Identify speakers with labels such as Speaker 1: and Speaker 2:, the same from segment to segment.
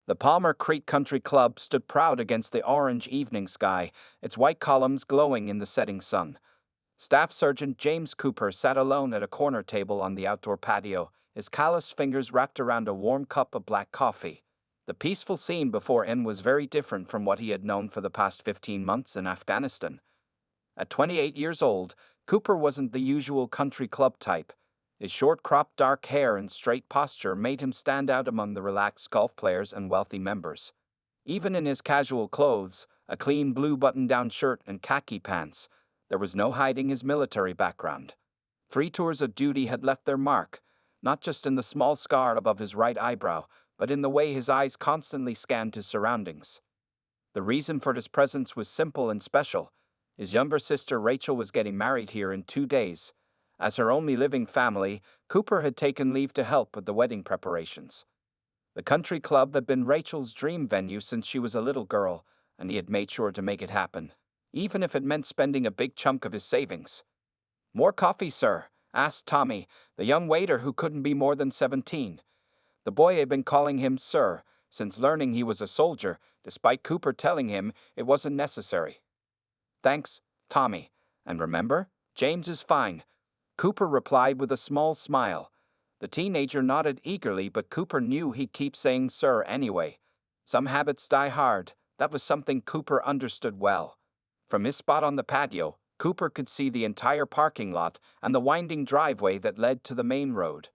Speaker 1: The Palmer Creek Country Club stood proud against the orange evening sky, its white columns glowing in the setting sun. Staff Sergeant James Cooper sat alone at a corner table on the outdoor patio, his calloused fingers wrapped around a warm cup of black coffee. The peaceful scene before him was very different from what he had known for the past 15 months in Afghanistan. At 28 years old, Cooper wasn't the usual country club type. His short-cropped dark hair and straight posture made him stand out among the relaxed golf players and wealthy members. Even in his casual clothes, a clean blue button-down shirt and khaki pants, there was no hiding his military background. 3 tours of duty had left their mark, not just in the small scar above his right eyebrow, but in the way his eyes constantly scanned his surroundings. The reason for his presence was simple and special. His younger sister Rachel was getting married here in 2 days. As her only living family, Cooper had taken leave to help with the wedding preparations. The country club had been Rachel's dream venue since she was a little girl, and he had made sure to make it happen, even if it meant spending a big chunk of his savings. "More coffee, sir?" asked Tommy, the young waiter who couldn't be more than 17. The boy had been calling him sir since learning he was a soldier, despite Cooper telling him it wasn't necessary. "Thanks, Tommy. And remember, James is fine," Cooper replied with a small smile. The teenager nodded eagerly, but Cooper knew he'd keep saying sir anyway. Some habits die hard. That was something Cooper understood well. From his spot on the patio, Cooper could see the entire parking lot and the winding driveway that led to the main road.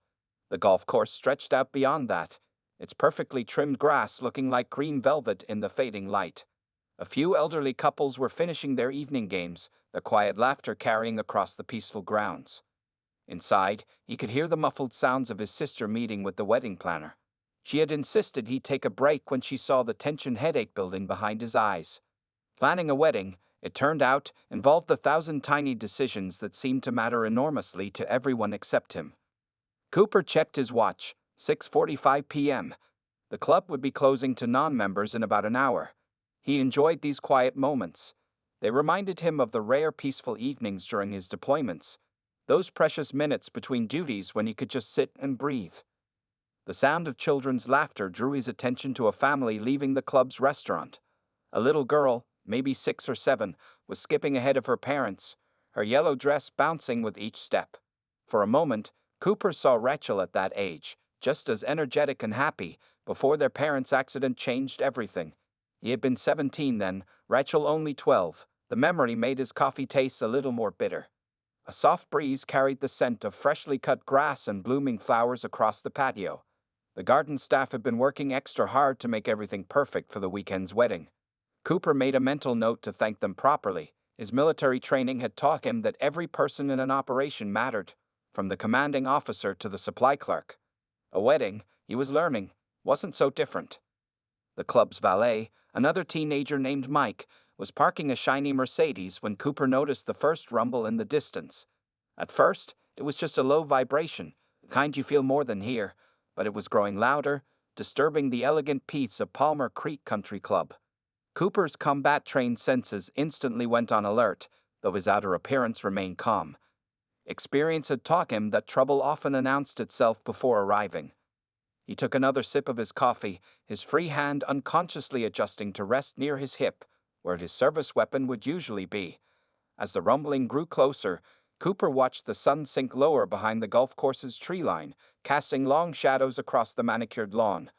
Speaker 1: The golf course stretched out beyond that, its perfectly trimmed grass looking like green velvet in the fading light. A few elderly couples were finishing their evening games, their quiet laughter carrying across the peaceful grounds. Inside, he could hear the muffled sounds of his sister meeting with the wedding planner. She had insisted he take a break when she saw the tension headache building behind his eyes. Planning a wedding, it turned out, involved 1,000 tiny decisions that seemed to matter enormously to everyone except him. Cooper checked his watch, 6:45 p.m. The club would be closing to non-members in about an hour. He enjoyed these quiet moments. They reminded him of the rare peaceful evenings during his deployments, those precious minutes between duties when he could just sit and breathe. The sound of children's laughter drew his attention to a family leaving the club's restaurant. A little girl, maybe 6 or 7, was skipping ahead of her parents, her yellow dress bouncing with each step. For a moment, Cooper saw Rachel at that age, just as energetic and happy, before their parents' accident changed everything. He had been 17 then, Rachel only 12. The memory made his coffee taste a little more bitter. A soft breeze carried the scent of freshly cut grass and blooming flowers across the patio. The garden staff had been working extra hard to make everything perfect for the weekend's wedding. Cooper made a mental note to thank them properly. His military training had taught him that every person in an operation mattered, from the commanding officer to the supply clerk. A wedding, he was learning, wasn't so different. The club's valet, another teenager named Mike, was parking a shiny Mercedes when Cooper noticed the first rumble in the distance. At first, it was just a low vibration, the kind you feel more than hear, but it was growing louder, disturbing the elegant peace of Palmer Creek Country Club. Cooper's combat-trained senses instantly went on alert, though his outer appearance remained calm. Experience had taught him that trouble often announced itself before arriving. He took another sip of his coffee, his free hand unconsciously adjusting to rest near his hip, where his service weapon would usually be. As the rumbling grew closer, Cooper watched the sun sink lower behind the golf course's tree line, casting long shadows across the manicured lawn.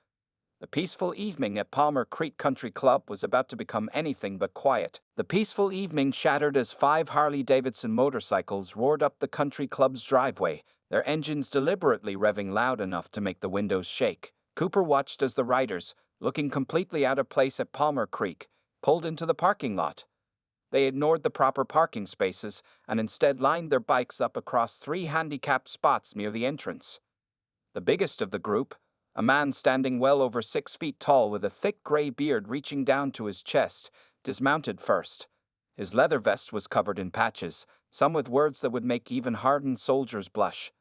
Speaker 1: The peaceful evening at Palmer Creek Country Club was about to become anything but quiet. The peaceful evening shattered as 5 Harley-Davidson motorcycles roared up the country club's driveway, their engines deliberately revving loud enough to make the windows shake. Cooper watched as the riders, looking completely out of place at Palmer Creek, pulled into the parking lot. They ignored the proper parking spaces and instead lined their bikes up across 3 handicapped spots near the entrance. The biggest of the group, a man standing well over 6 feet tall with a thick gray beard reaching down to his chest, dismounted first. His leather vest was covered in patches, some with words that would make even hardened soldiers blush.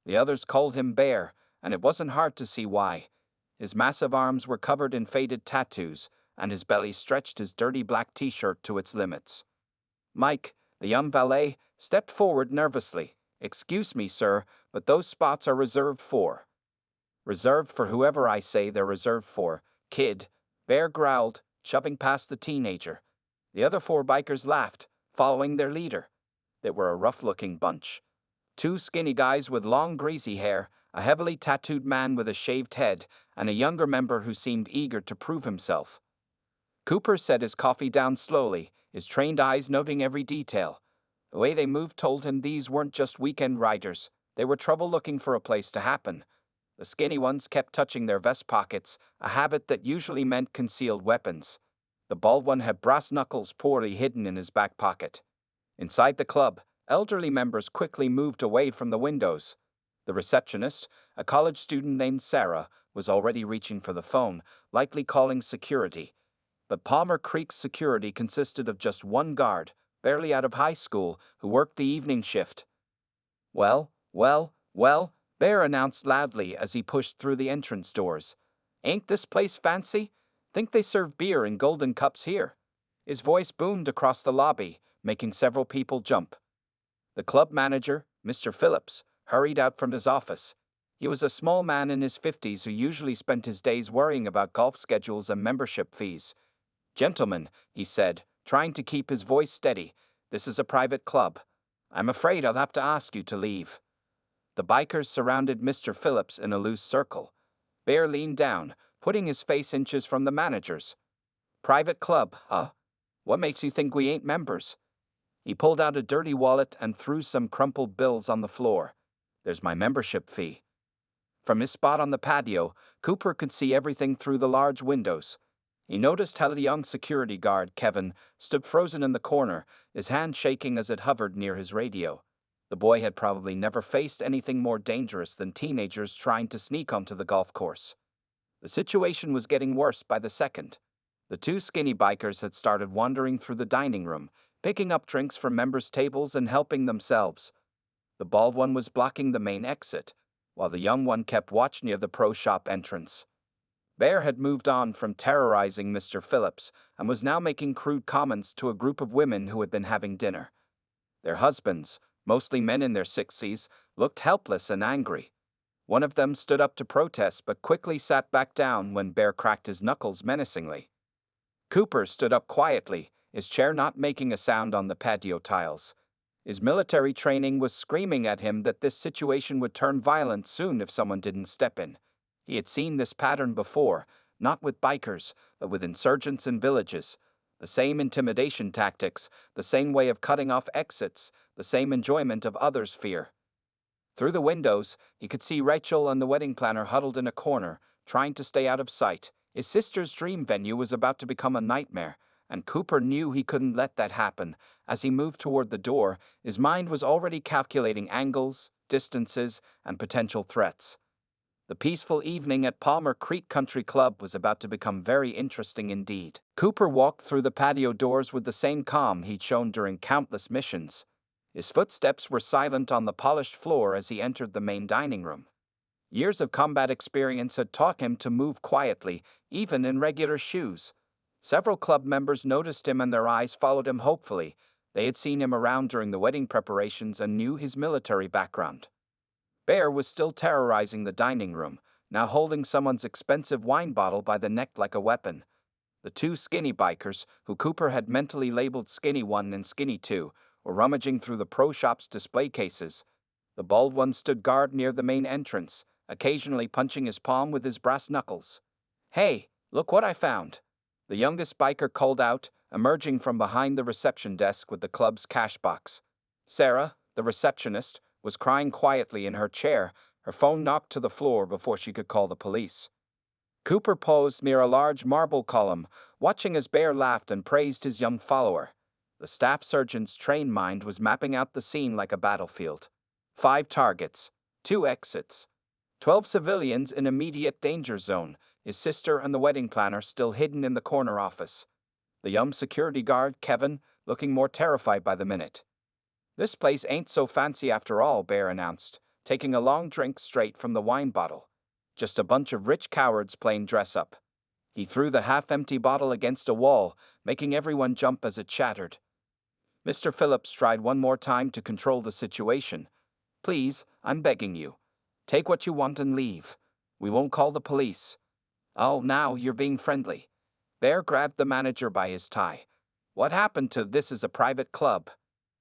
Speaker 1: The others called him Bear, and it wasn't hard to see why. His massive arms were covered in faded tattoos, and his belly stretched his dirty black t-shirt to its limits. Mike, the young valet, stepped forward nervously. "Excuse me, sir, but those spots are reserved for." "Reserved for whoever I say they're reserved for," Kid, Bear growled, shoving past the teenager. The other 4 bikers laughed, following their leader. They were a rough-looking bunch. 2 skinny guys with long greasy hair, a heavily tattooed man with a shaved head, and a younger member who seemed eager to prove himself. Cooper set his coffee down slowly, his trained eyes noting every detail. The way they moved told him these weren't just weekend riders, they were trouble looking for a place to happen. The skinny ones kept touching their vest pockets, a habit that usually meant concealed weapons. The bald one had brass knuckles poorly hidden in his back pocket. Inside the club, elderly members quickly moved away from the windows. The receptionist, a college student named Sarah, was already reaching for the phone, likely calling security. But Palmer Creek's security consisted of just 1 guard, barely out of high school, who worked the evening shift. Well, Bear announced loudly as he pushed through the entrance doors. Ain't this place fancy? Think they serve beer in golden cups here? His voice boomed across the lobby, making several people jump. The club manager, Mr. Phillips, hurried out from his office. He was a small man in his 50s who usually spent his days worrying about golf schedules and membership fees. Gentlemen, he said, trying to keep his voice steady, this is a private club. I'm afraid I'll have to ask you to leave. The bikers surrounded Mr. Phillips in a loose circle. Bear leaned down, putting his face inches from the manager's. Private club, huh? What makes you think we ain't members? He pulled out a dirty wallet and threw some crumpled bills on the floor. There's my membership fee. From his spot on the patio, Cooper could see everything through the large windows. He noticed how the young security guard, Kevin, stood frozen in the corner, his hand shaking as it hovered near his radio. The boy had probably never faced anything more dangerous than teenagers trying to sneak onto the golf course. The situation was getting worse by the second. The 2 skinny bikers had started wandering through the dining room, picking up drinks from members' tables and helping themselves. The bald one was blocking the main exit, while the young one kept watch near the pro shop entrance. Bear had moved on from terrorizing Mr. Phillips and was now making crude comments to a group of women who had been having dinner. Their husbands, mostly men in their 60s, looked helpless and angry. One of them stood up to protest but quickly sat back down when Bear cracked his knuckles menacingly. Cooper stood up quietly, his chair not making a sound on the patio tiles. His military training was screaming at him that this situation would turn violent soon if someone didn't step in. He had seen this pattern before, not with bikers, but with insurgents in villages. The same intimidation tactics, the same way of cutting off exits, the same enjoyment of others' fear. Through the windows, he could see Rachel and the wedding planner huddled in a corner, trying to stay out of sight. His sister's dream venue was about to become a nightmare, and Cooper knew he couldn't let that happen. As he moved toward the door, his mind was already calculating angles, distances, and potential threats. The peaceful evening at Palmer Creek Country Club was about to become very interesting indeed. Cooper walked through the patio doors with the same calm he'd shown during countless missions. His footsteps were silent on the polished floor as he entered the main dining room. Years of combat experience had taught him to move quietly, even in regular shoes. Several club members noticed him and their eyes followed him hopefully. They had seen him around during the wedding preparations and knew his military background. Bear was still terrorizing the dining room, now holding someone's expensive wine bottle by the neck like a weapon. The 2 skinny bikers, who Cooper had mentally labeled Skinny 1 and Skinny 2, were rummaging through the pro shop's display cases. The bald one stood guard near the main entrance, occasionally punching his palm with his brass knuckles. Hey, look what I found! The youngest biker called out, emerging from behind the reception desk with the club's cash box. Sarah, the receptionist, was crying quietly in her chair, her phone knocked to the floor before she could call the police. Cooper posed near a large marble column, watching as Bear laughed and praised his young follower. The staff sergeant's trained mind was mapping out the scene like a battlefield. 5 targets, 2 exits, 12 civilians in immediate danger zone, his sister and the wedding planner still hidden in the corner office. The young security guard, Kevin, looking more terrified by the minute. This place ain't so fancy after all, Bear announced, taking a long drink straight from the wine bottle. Just a bunch of rich cowards playing dress-up. He threw the half-empty bottle against a wall, making everyone jump as it shattered. Mr. Phillips tried one more time to control the situation. Please, I'm begging you. Take what you want and leave. We won't call the police. Oh, now you're being friendly. Bear grabbed the manager by his tie. What happened to "this is a private club"?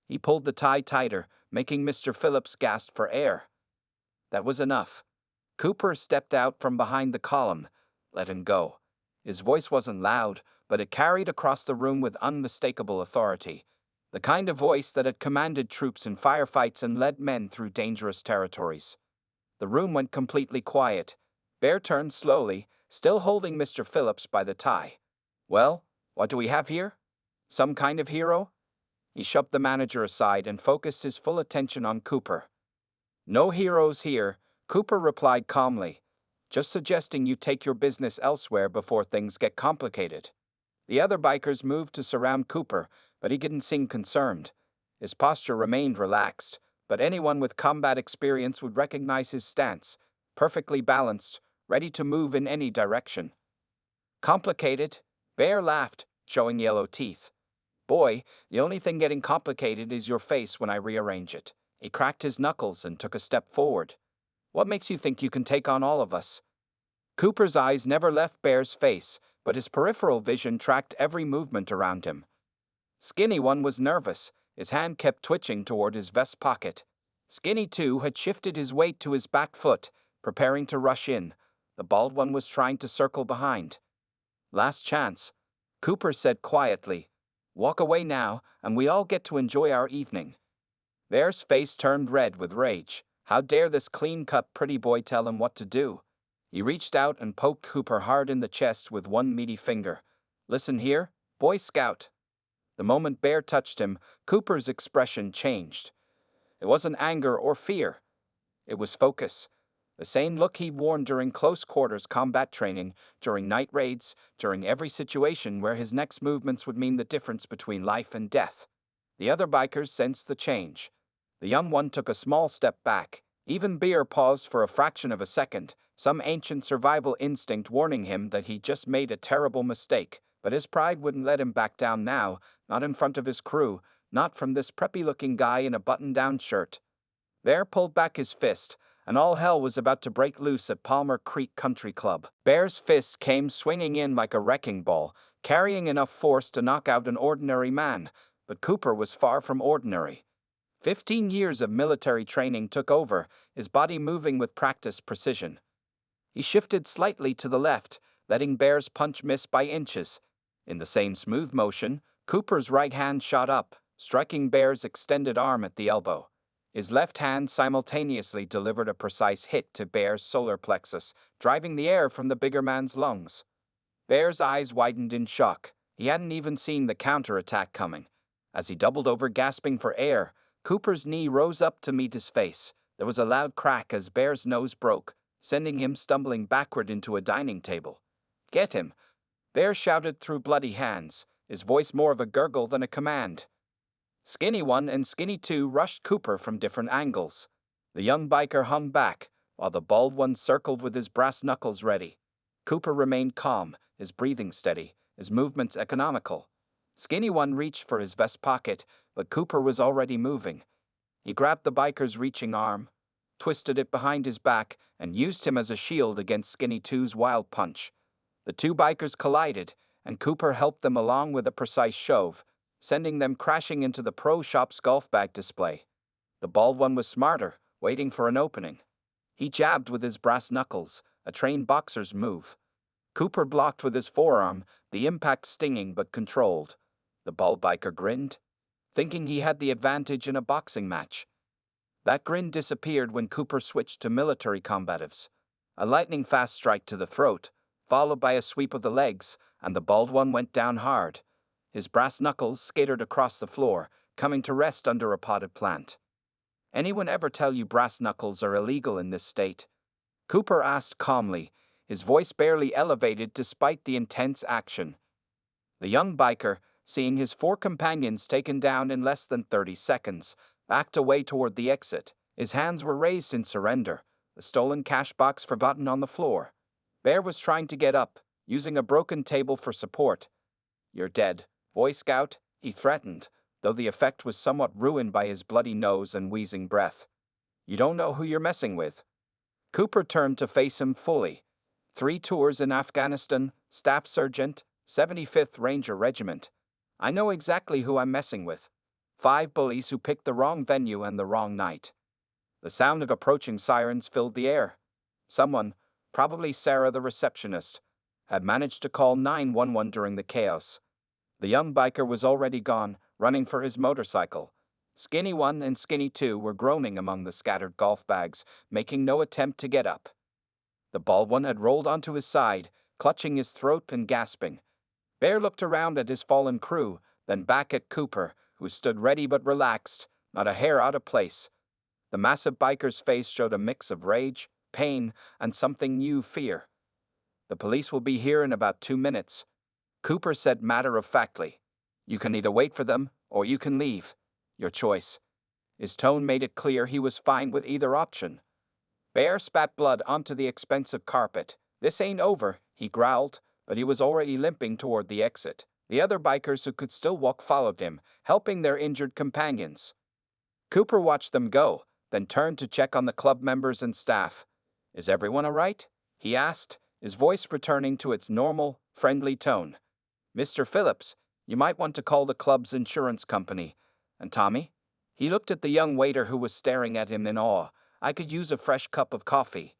Speaker 1: He pulled the tie tighter, making Mr. Phillips gasp for air. That was enough. Cooper stepped out from behind the column. Let him go. His voice wasn't loud, but it carried across the room with unmistakable authority. The kind of voice that had commanded troops in firefights and led men through dangerous territories. The room went completely quiet. Bear turned slowly, still holding Mr. Phillips by the tie. Well, what do we have here? Some kind of hero? He shoved the manager aside and focused his full attention on Cooper. No heroes here, Cooper replied calmly. Just suggesting you take your business elsewhere before things get complicated. The other bikers moved to surround Cooper, but he didn't seem concerned. His posture remained relaxed, but anyone with combat experience would recognize his stance, perfectly balanced, ready to move in any direction. Complicated? Bear laughed, showing yellow teeth. Boy, the only thing getting complicated is your face when I rearrange it. He cracked his knuckles and took a step forward. What makes you think you can take on all of us? Cooper's eyes never left Bear's face, but his peripheral vision tracked every movement around him. Skinny One was nervous. His hand kept twitching toward his vest pocket. Skinny Two had shifted his weight to his back foot, preparing to rush in. The bald one was trying to circle behind. Last chance, Cooper said quietly. Walk away now, and we all get to enjoy our evening. Bear's face turned red with rage. How dare this clean-cut pretty boy tell him what to do? He reached out and poked Cooper hard in the chest with one meaty finger. Listen here, Boy Scout. The moment Bear touched him, Cooper's expression changed. It wasn't anger or fear. It was focus. The same look he'd worn during close-quarters combat training, during night raids, during every situation where his next movements would mean the difference between life and death. The other bikers sensed the change. The young one took a small step back. Even Bear paused for a fraction of a second, some ancient survival instinct warning him that he just made a terrible mistake. But his pride wouldn't let him back down now, not in front of his crew, not from this preppy-looking guy in a button-down shirt. Bear pulled back his fist, and all hell was about to break loose at Palmer Creek Country Club. Bear's fist came swinging in like a wrecking ball, carrying enough force to knock out an ordinary man, but Cooper was far from ordinary. 15 years of military training took over, his body moving with practiced precision. He shifted slightly to the left, letting Bear's punch miss by inches. In the same smooth motion, Cooper's right hand shot up, striking Bear's extended arm at the elbow. His left hand simultaneously delivered a precise hit to Bear's solar plexus, driving the air from the bigger man's lungs. Bear's eyes widened in shock. He hadn't even seen the counterattack coming. As he doubled over gasping for air, Cooper's knee rose up to meet his face. There was a loud crack as Bear's nose broke, sending him stumbling backward into a dining table. Get him! Bear shouted through bloody hands, his voice more of a gurgle than a command. Skinny One and Skinny Two rushed Cooper from different angles. The young biker hung back, while the bald one circled with his brass knuckles ready. Cooper remained calm, his breathing steady, his movements economical. Skinny One reached for his vest pocket, but Cooper was already moving. He grabbed the biker's reaching arm, twisted it behind his back, and used him as a shield against Skinny Two's wild punch. The two bikers collided, and Cooper helped them along with a precise shove, sending them crashing into the pro shop's golf bag display. The bald one was smarter, waiting for an opening. He jabbed with his brass knuckles, a trained boxer's move. Cooper blocked with his forearm, the impact stinging but controlled. The bald biker grinned, thinking he had the advantage in a boxing match. That grin disappeared when Cooper switched to military combatives. A lightning-fast strike to the throat, followed by a sweep of the legs, and the bald one went down hard. His brass knuckles skittered across the floor, coming to rest under a potted plant. Anyone ever tell you brass knuckles are illegal in this state? Cooper asked calmly, his voice barely elevated despite the intense action. The young biker, seeing his four companions taken down in less than 30 seconds, backed away toward the exit. His hands were raised in surrender, the stolen cash box forgotten on the floor. Bear was trying to get up, using a broken table for support. You're dead, Boy Scout, he threatened, though the effect was somewhat ruined by his bloody nose and wheezing breath. You don't know who you're messing with. Cooper turned to face him fully. 3 tours in Afghanistan, Staff Sergeant, 75th Ranger Regiment. I know exactly who I'm messing with. 5 bullies who picked the wrong venue and the wrong night. The sound of approaching sirens filled the air. Someone, probably Sarah the receptionist, had managed to call 911 during the chaos. The young biker was already gone, running for his motorcycle. Skinny 1 and Skinny 2 were groaning among the scattered golf bags, making no attempt to get up. The bald one had rolled onto his side, clutching his throat and gasping. Bear looked around at his fallen crew, then back at Cooper, who stood ready but relaxed, not a hair out of place. The massive biker's face showed a mix of rage, pain, and something new, fear. The police will be here in about 2 minutes, Cooper said matter-of-factly. You can either wait for them, or you can leave. Your choice. His tone made it clear he was fine with either option. Bear spat blood onto the expensive carpet. This ain't over, he growled, but he was already limping toward the exit. The other bikers who could still walk followed him, helping their injured companions. Cooper watched them go, then turned to check on the club members and staff. Is everyone all right? He asked, his voice returning to its normal, friendly tone. Mr. Phillips, you might want to call the club's insurance company. And Tommy? He looked at the young waiter who was staring at him in awe. I could use a fresh cup of coffee.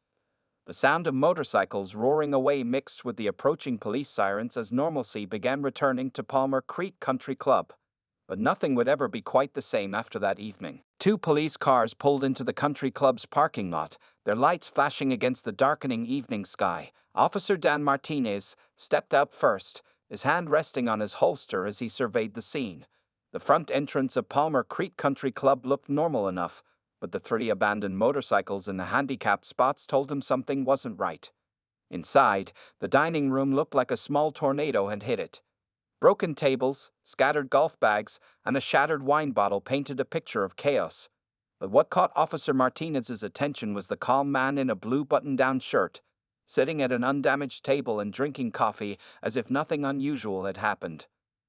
Speaker 1: The sound of motorcycles roaring away mixed with the approaching police sirens as normalcy began returning to Palmer Creek Country Club. But nothing would ever be quite the same after that evening. 2 police cars pulled into the country club's parking lot, their lights flashing against the darkening evening sky. Officer Dan Martinez stepped out first, his hand resting on his holster as he surveyed the scene. The front entrance of Palmer Creek Country Club looked normal enough, but the 3 abandoned motorcycles in the handicapped spots told him something wasn't right. Inside, the dining room looked like a small tornado had hit it. Broken tables, scattered golf bags, and a shattered wine bottle painted a picture of chaos. But what caught Officer Martinez's attention was the calm man in a blue button-down shirt, sitting at an undamaged table and drinking coffee as if nothing unusual had happened.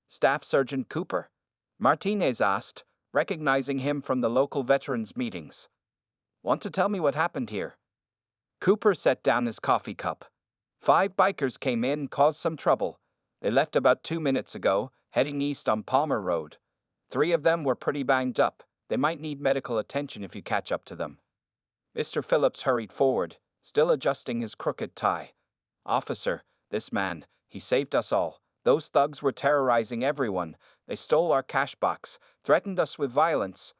Speaker 1: Staff Sergeant Cooper? Martinez asked, recognizing him from the local veterans' meetings. Want to tell me what happened here? Cooper set down his coffee cup. 5 bikers came in and caused some trouble. They left about 2 minutes ago, heading east on Palmer Road. 3 of them were pretty banged up. They might need medical attention if you catch up to them. Mr. Phillips hurried forward, still adjusting his crooked tie. Officer, this man, he saved us all. Those thugs were terrorizing everyone. They stole our cash box, threatened us with violence.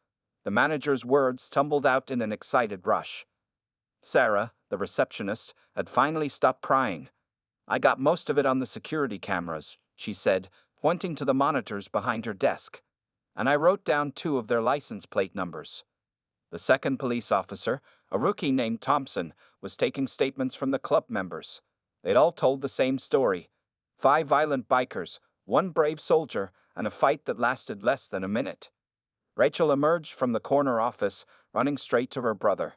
Speaker 1: The manager's words tumbled out in an excited rush. Sarah, the receptionist, had finally stopped crying. I got most of it on the security cameras, she said, pointing to the monitors behind her desk. And I wrote down 2 of their license plate numbers. The second police officer, a rookie named Thompson, was taking statements from the club members. They'd all told the same story. 5 violent bikers, 1 brave soldier, and a fight that lasted less than a minute. Rachel emerged from the corner office, running straight to her brother.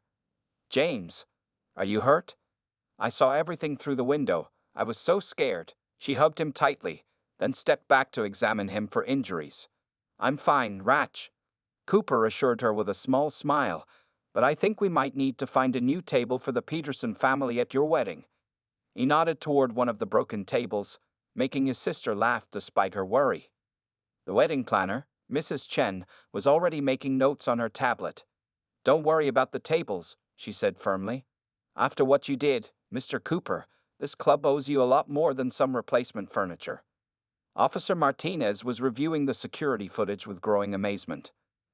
Speaker 1: James, are you hurt? I saw everything through the window. I was so scared. She hugged him tightly, then stepped back to examine him for injuries. I'm fine, Ratch. Cooper assured her with a small smile, but I think we might need to find a new table for the Peterson family at your wedding. He nodded toward one of the broken tables, making his sister laugh despite her worry. The wedding planner, Mrs. Chen, was already making notes on her tablet. Don't worry about the tables, she said firmly. After what you did, Mr. Cooper, this club owes you a lot more than some replacement furniture. Officer Martinez was reviewing the security footage with growing amazement.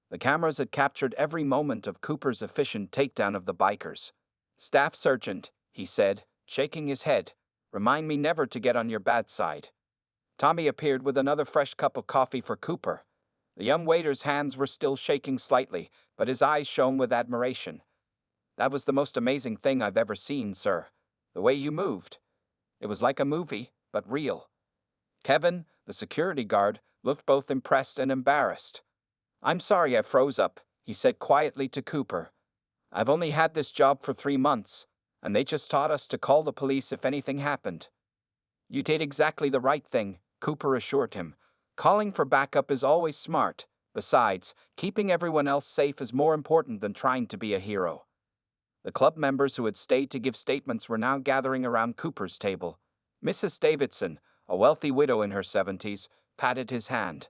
Speaker 1: The cameras had captured every moment of Cooper's efficient takedown of the bikers. Staff Sergeant, he said, shaking his head, remind me never to get on your bad side. Tommy appeared with another fresh cup of coffee for Cooper. The young waiter's hands were still shaking slightly, but his eyes shone with admiration. That was the most amazing thing I've ever seen, sir. The way you moved. It was like a movie, but real. Kevin, the security guard, looked both impressed and embarrassed. I'm sorry I froze up, he said quietly to Cooper. I've only had this job for 3 months, and they just taught us to call the police if anything happened. You did exactly the right thing, Cooper assured him. Calling for backup is always smart. Besides, keeping everyone else safe is more important than trying to be a hero. The club members who had stayed to give statements were now gathering around Cooper's table. Mrs. Davidson, a wealthy widow in her 70s, patted his hand.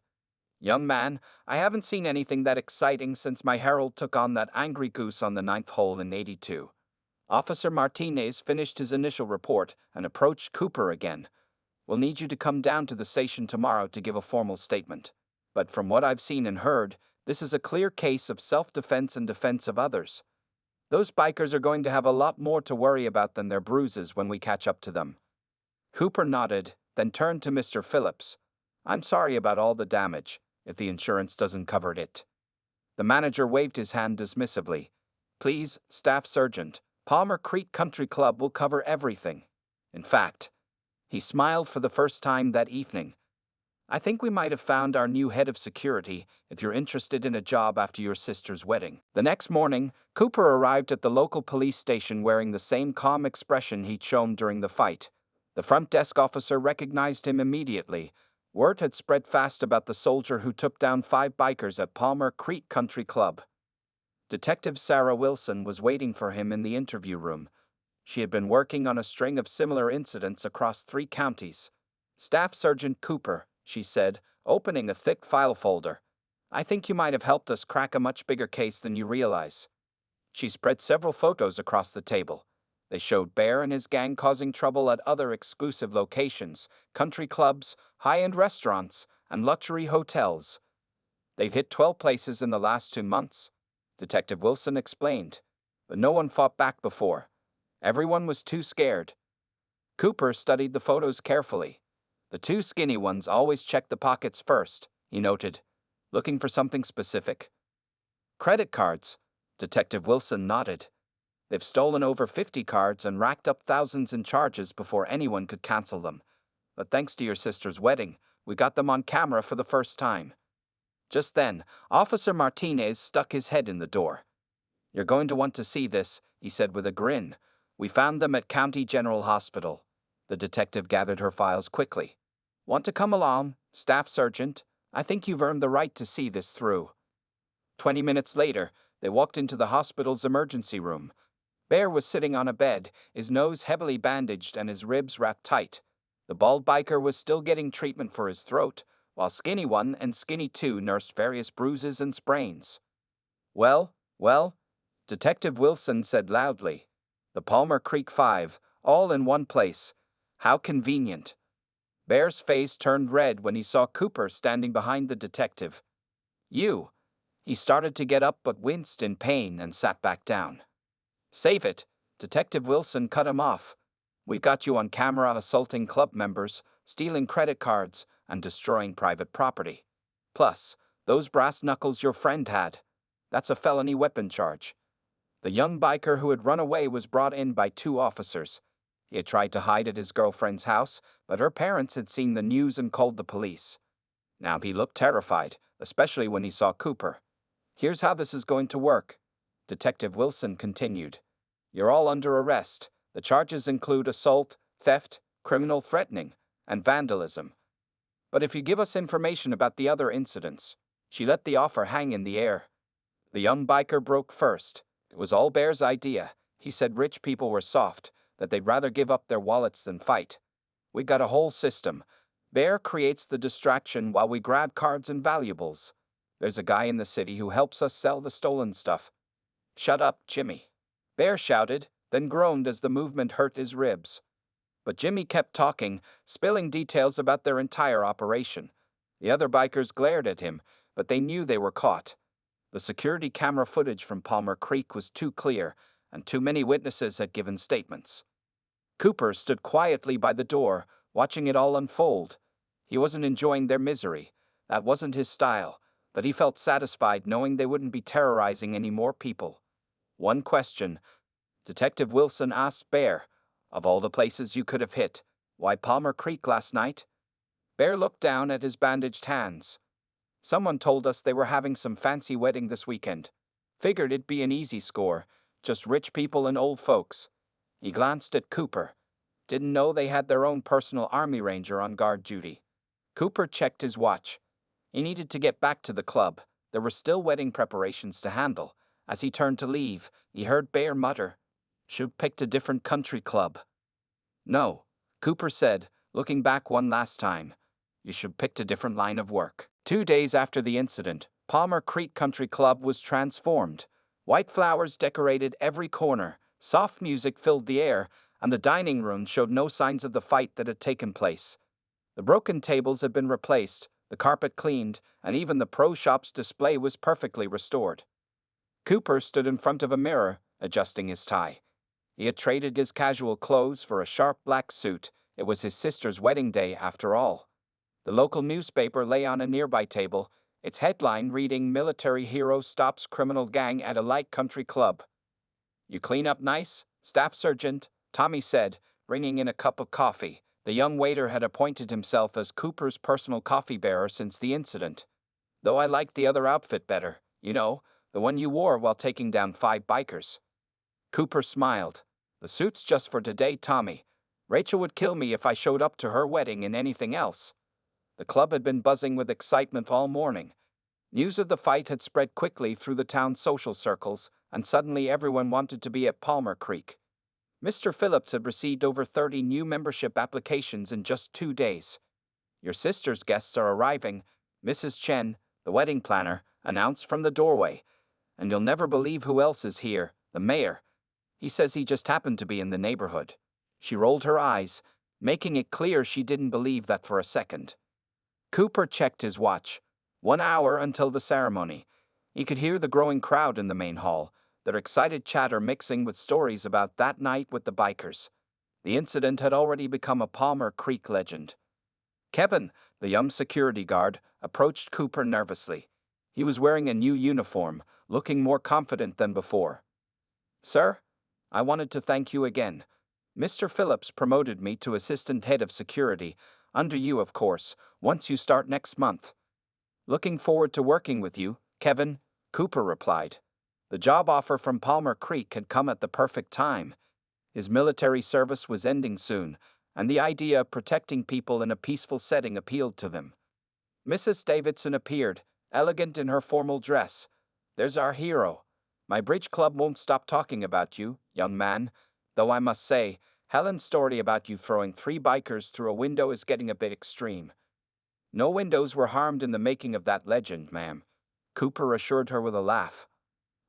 Speaker 1: "Young man, I haven't seen anything that exciting since my Herald took on that angry goose on the ninth hole in '82. Officer Martinez finished his initial report and approached Cooper again. "We'll need you to come down to the station tomorrow to give a formal statement. But from what I've seen and heard, this is a clear case of self-defense and defense of others. Those bikers are going to have a lot more to worry about than their bruises when we catch up to them." Cooper nodded, then turned to Mr. Phillips. "I'm sorry about all the damage, if the insurance doesn't cover it." The manager waved his hand dismissively. "Please, Staff Sergeant, Palmer Creek Country Club will cover everything. In fact," he smiled for the first time that evening, "I think we might have found our new head of security if you're interested in a job after your sister's wedding." The next morning, Cooper arrived at the local police station wearing the same calm expression he'd shown during the fight. The front desk officer recognized him immediately. Word had spread fast about the soldier who took down 5 bikers at Palmer Creek Country Club. Detective Sarah Wilson was waiting for him in the interview room. She had been working on a string of similar incidents across 3 counties. "Staff Sergeant Cooper," she said, opening a thick file folder. "I think you might have helped us crack a much bigger case than you realize." She spread several photos across the table. They showed Bear and his gang causing trouble at other exclusive locations, country clubs, high-end restaurants, and luxury hotels. "They've hit 12 places in the last 2 months. Detective Wilson explained. "But no one fought back before. Everyone was too scared." Cooper studied the photos carefully. "The 2 skinny ones always check the pockets first," he noted, "looking for something specific." "Credit cards," Detective Wilson nodded. "They've stolen over 50 cards and racked up thousands in charges before anyone could cancel them. But thanks to your sister's wedding, we got them on camera for the first time." Just then, Officer Martinez stuck his head in the door. "You're going to want to see this," he said with a grin. "We found them at County General Hospital." The detective gathered her files quickly. "Want to come along, Staff Sergeant? I think you've earned the right to see this through." 20 minutes later, they walked into the hospital's emergency room. Bear was sitting on a bed, his nose heavily bandaged and his ribs wrapped tight. The bald biker was still getting treatment for his throat, while Skinny 1 and Skinny 2 nursed various bruises and sprains. Well, Detective Wilson said loudly. "The Palmer Creek 5, all in one place. How convenient." Bear's face turned red when he saw Cooper standing behind the detective. "You." He started to get up but winced in pain and sat back down. "Save it," Detective Wilson cut him off. "We got you on camera assaulting club members, stealing credit cards, and destroying private property. Plus, those brass knuckles your friend had. That's a felony weapon charge." The young biker who had run away was brought in by 2 officers. He had tried to hide at his girlfriend's house, but her parents had seen the news and called the police. Now he looked terrified, especially when he saw Cooper. "Here's how this is going to work," Detective Wilson continued. "You're all under arrest. The charges include assault, theft, criminal threatening, and vandalism. But if you give us information about the other incidents," she let the offer hang in the air. The young biker broke first. It was all Bear's idea. He said rich people were soft, that they'd rather give up their wallets than fight. "We got a whole system. Bear creates the distraction while we grab cards and valuables. There's a guy in the city who helps us sell the stolen stuff." "Shut up, Jimmy," Bear shouted, then groaned as the movement hurt his ribs. But Jimmy kept talking, spilling details about their entire operation. The other bikers glared at him, but they knew they were caught. The security camera footage from Palmer Creek was too clear, and too many witnesses had given statements. Cooper stood quietly by the door, watching it all unfold. He wasn't enjoying their misery. That wasn't his style, but he felt satisfied knowing they wouldn't be terrorizing any more people. "One question," Detective Wilson asked Bear. "Of all the places you could have hit, why Palmer Creek last night?" Bear looked down at his bandaged hands. "Someone told us they were having some fancy wedding this weekend. Figured it'd be an easy score, just rich people and old folks." He glanced at Cooper. "Didn't know they had their own personal army ranger on guard duty." Cooper checked his watch. He needed to get back to the club. There were still wedding preparations to handle. As he turned to leave, he heard Bear mutter, Should picked a different country club. No, Cooper said, looking back one last time. You should picked a different line of work. 2 days after the incident, Palmer Creek Country Club was transformed. White flowers decorated every corner, soft music filled the air, and the dining room showed no signs of the fight that had taken place. The broken tables had been replaced, the carpet cleaned, and even the pro shop's display was perfectly restored. Cooper stood in front of a mirror, adjusting his tie. He had traded his casual clothes for a sharp black suit. It was his sister's wedding day, after all. The local newspaper lay on a nearby table, its headline reading "Military Hero Stops Criminal Gang at a Light Country Club." "You clean up nice, Staff Sergeant," Tommy said, bringing in a cup of coffee. The young waiter had appointed himself as Cooper's personal coffee bearer since the incident. "Though I liked the other outfit better, you know, the one you wore while taking down 5 bikers." Cooper smiled. "The suit's just for today, Tommy. Rachel would kill me if I showed up to her wedding in anything else." The club had been buzzing with excitement all morning. News of the fight had spread quickly through the town's social circles, and suddenly everyone wanted to be at Palmer Creek. Mr. Phillips had received over 30 new membership applications in just 2 days. "Your sister's guests are arriving," Mrs. Chen, the wedding planner, announced from the doorway. "And you'll never believe who else is here, the mayor. He says he just happened to be in the neighborhood." She rolled her eyes, making it clear she didn't believe that for a second. Cooper checked his watch. 1 hour until the ceremony. He could hear the growing crowd in the main hall, their excited chatter mixing with stories about that night with the bikers. The incident had already become a Palmer Creek legend. Kevin, the young security guard, approached Cooper nervously. He was wearing a new uniform, looking more confident than before. "Sir, I wanted to thank you again. Mr. Phillips promoted me to assistant head of security, under you, of course, once you start next month." "Looking forward to working with you, Kevin," Cooper replied. The job offer from Palmer Creek had come at the perfect time. His military service was ending soon, and the idea of protecting people in a peaceful setting appealed to them. Mrs. Davidson appeared, elegant in her formal dress. "There's our hero. My bridge club won't stop talking about you, young man, though I must say, Helen's story about you throwing 3 bikers through a window is getting a bit extreme." "No windows were harmed in the making of that legend, ma'am," Cooper assured her with a laugh.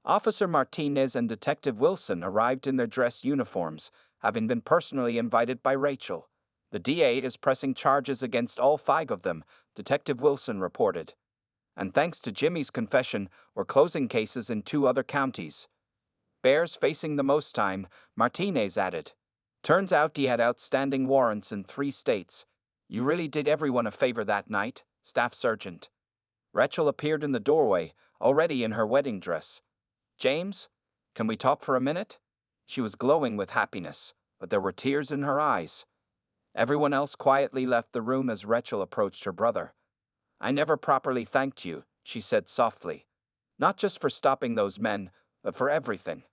Speaker 1: Officer Martinez and Detective Wilson arrived in their dress uniforms, having been personally invited by Rachel. "The DA is pressing charges against all 5 of them," Detective Wilson reported. "And thanks to Jimmy's confession, we're closing cases in 2 other counties." "Bears facing the most time," Martinez added. "Turns out he had outstanding warrants in 3 states. You really did everyone a favor that night, Staff Sergeant." Rachel appeared in the doorway, already in her wedding dress. "James, can we talk for a minute?" She was glowing with happiness, but there were tears in her eyes. Everyone else quietly left the room as Rachel approached her brother. "I never properly thanked you," she said softly. "Not just for stopping those men, but for everything.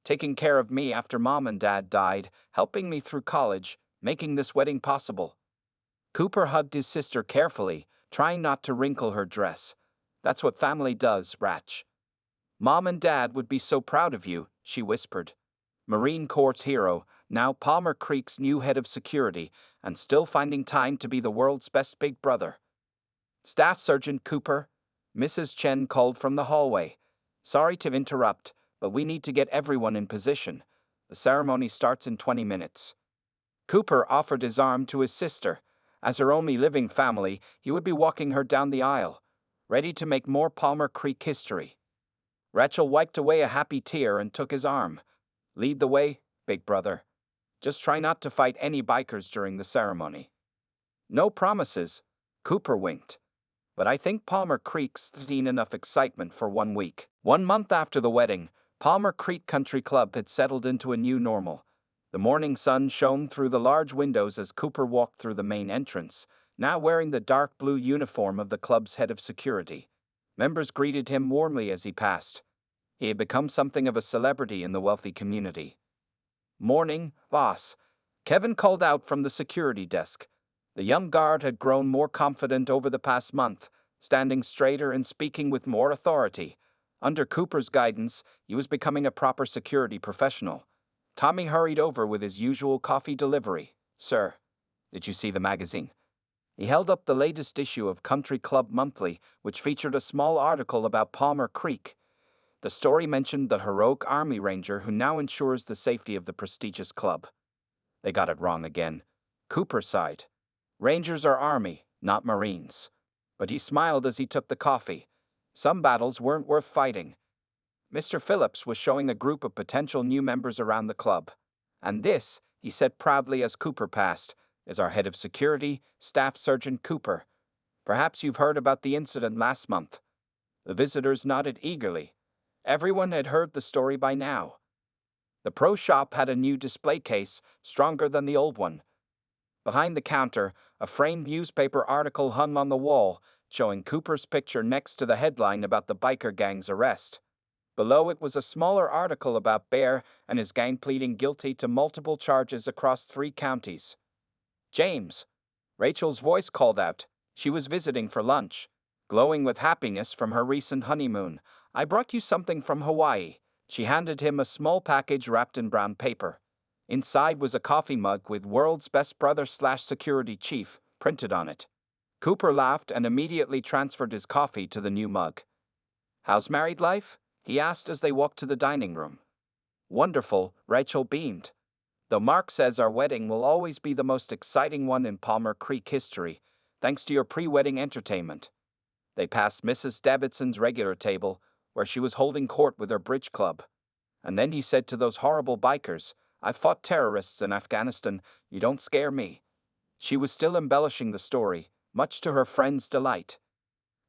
Speaker 1: Taking care of me after Mom and Dad died, helping me through college, making this wedding possible." Cooper hugged his sister carefully, trying not to wrinkle her dress. "That's what family does, Ratch." "Mom and Dad would be so proud of you," she whispered. Marine Corps hero, now Palmer Creek's new head of security, and still finding time to be the world's best big brother. "Staff Sergeant Cooper," Mrs. Chen called from the hallway. "Sorry to interrupt, but we need to get everyone in position. The ceremony starts in 20 minutes. Cooper offered his arm to his sister. As her only living family, he would be walking her down the aisle, ready to make more Palmer Creek history. Rachel wiped away a happy tear and took his arm. "Lead the way, big brother. Just try not to fight any bikers during the ceremony." "No promises," Cooper winked. "But I think Palmer Creek's seen enough excitement for 1 week." 1 month after the wedding, Palmer Creek Country Club had settled into a new normal. The morning sun shone through the large windows as Cooper walked through the main entrance, now wearing the dark blue uniform of the club's head of security. Members greeted him warmly as he passed. He had become something of a celebrity in the wealthy community. "Morning, boss," Kevin called out from the security desk. The young guard had grown more confident over the past month, standing straighter and speaking with more authority. Under Cooper's guidance, he was becoming a proper security professional. Tommy hurried over with his usual coffee delivery. Sir, did you see the magazine? He held up the latest issue of Country Club Monthly, which featured a small article about Palmer Creek. The story mentioned the heroic Army Ranger who now ensures the safety of the prestigious club. They got it wrong again. Cooper sighed. Rangers are Army, not Marines. But he smiled as he took the coffee. Some battles weren't worth fighting. Mr. Phillips was showing a group of potential new members around the club. And this, he said proudly as Cooper passed, is our head of security, Staff Sergeant Cooper. Perhaps you've heard about the incident last month. The visitors nodded eagerly. Everyone had heard the story by now. The pro shop had a new display case, stronger than the old one. Behind the counter, a framed newspaper article hung on the wall, showing Cooper's picture next to the headline about the biker gang's arrest. Below it was a smaller article about Bear and his gang pleading guilty to multiple charges across 3 counties. James, Rachel's voice called out. She was visiting for lunch. Glowing with happiness from her recent honeymoon. I brought you something from Hawaii. She handed him a small package wrapped in brown paper. Inside was a coffee mug with World's Best Brother/Security Chief printed on it. Cooper laughed and immediately transferred his coffee to the new mug. How's married life? He asked as they walked to the dining room. Wonderful, Rachel beamed. Though Mark says our wedding will always be the most exciting one in Palmer Creek history, thanks to your pre-wedding entertainment. They passed Mrs. Davidson's regular table, where she was holding court with her bridge club. And then he said to those horrible bikers, I've fought terrorists in Afghanistan, you don't scare me. She was still embellishing the story, much to her friend's delight.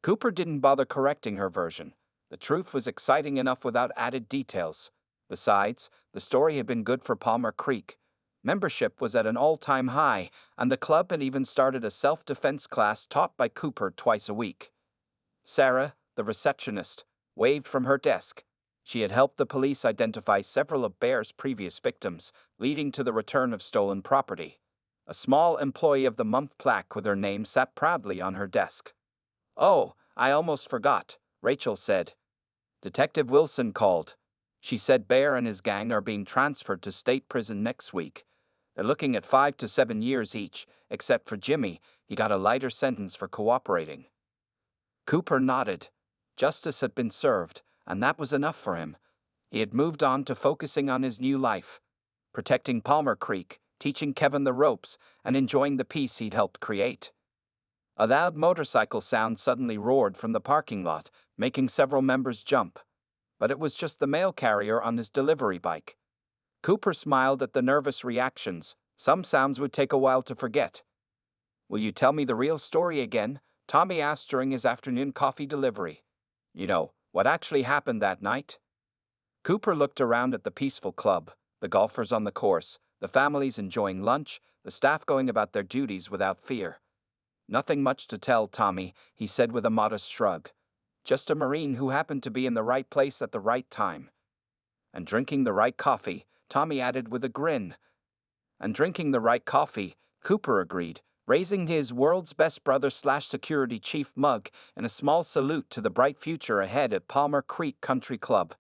Speaker 1: Cooper didn't bother correcting her version. The truth was exciting enough without added details. Besides, the story had been good for Palmer Creek. Membership was at an all-time high, and the club had even started a self-defense class taught by Cooper twice a week. Sarah, the receptionist, waved from her desk. She had helped the police identify several of Bear's previous victims, leading to the return of stolen property. A small Employee of the Month plaque with her name sat proudly on her desk. Oh, I almost forgot, Rachel said. Detective Wilson called. She said Bear and his gang are being transferred to state prison next week. They're looking at 5 to 7 years each, except for Jimmy. He got a lighter sentence for cooperating. Cooper nodded. Justice had been served, and that was enough for him. He had moved on to focusing on his new life, protecting Palmer Creek, teaching Kevin the ropes, and enjoying the peace he'd helped create. A loud motorcycle sound suddenly roared from the parking lot, making several members jump. But it was just the mail carrier on his delivery bike. Cooper smiled at the nervous reactions. Some sounds would take a while to forget. Will you tell me the real story again? Tommy asked during his afternoon coffee delivery. You know, what actually happened that night? Cooper looked around at the peaceful club, the golfers on the course, the families enjoying lunch, the staff going about their duties without fear. Nothing much to tell, Tommy, he said with a modest shrug. Just a Marine who happened to be in the right place at the right time. And drinking the right coffee, Tommy added with a grin. And drinking the right coffee, Cooper agreed, raising his World's Best Brother/Security Chief mug in a small salute to the bright future ahead at Palmer Creek Country Club.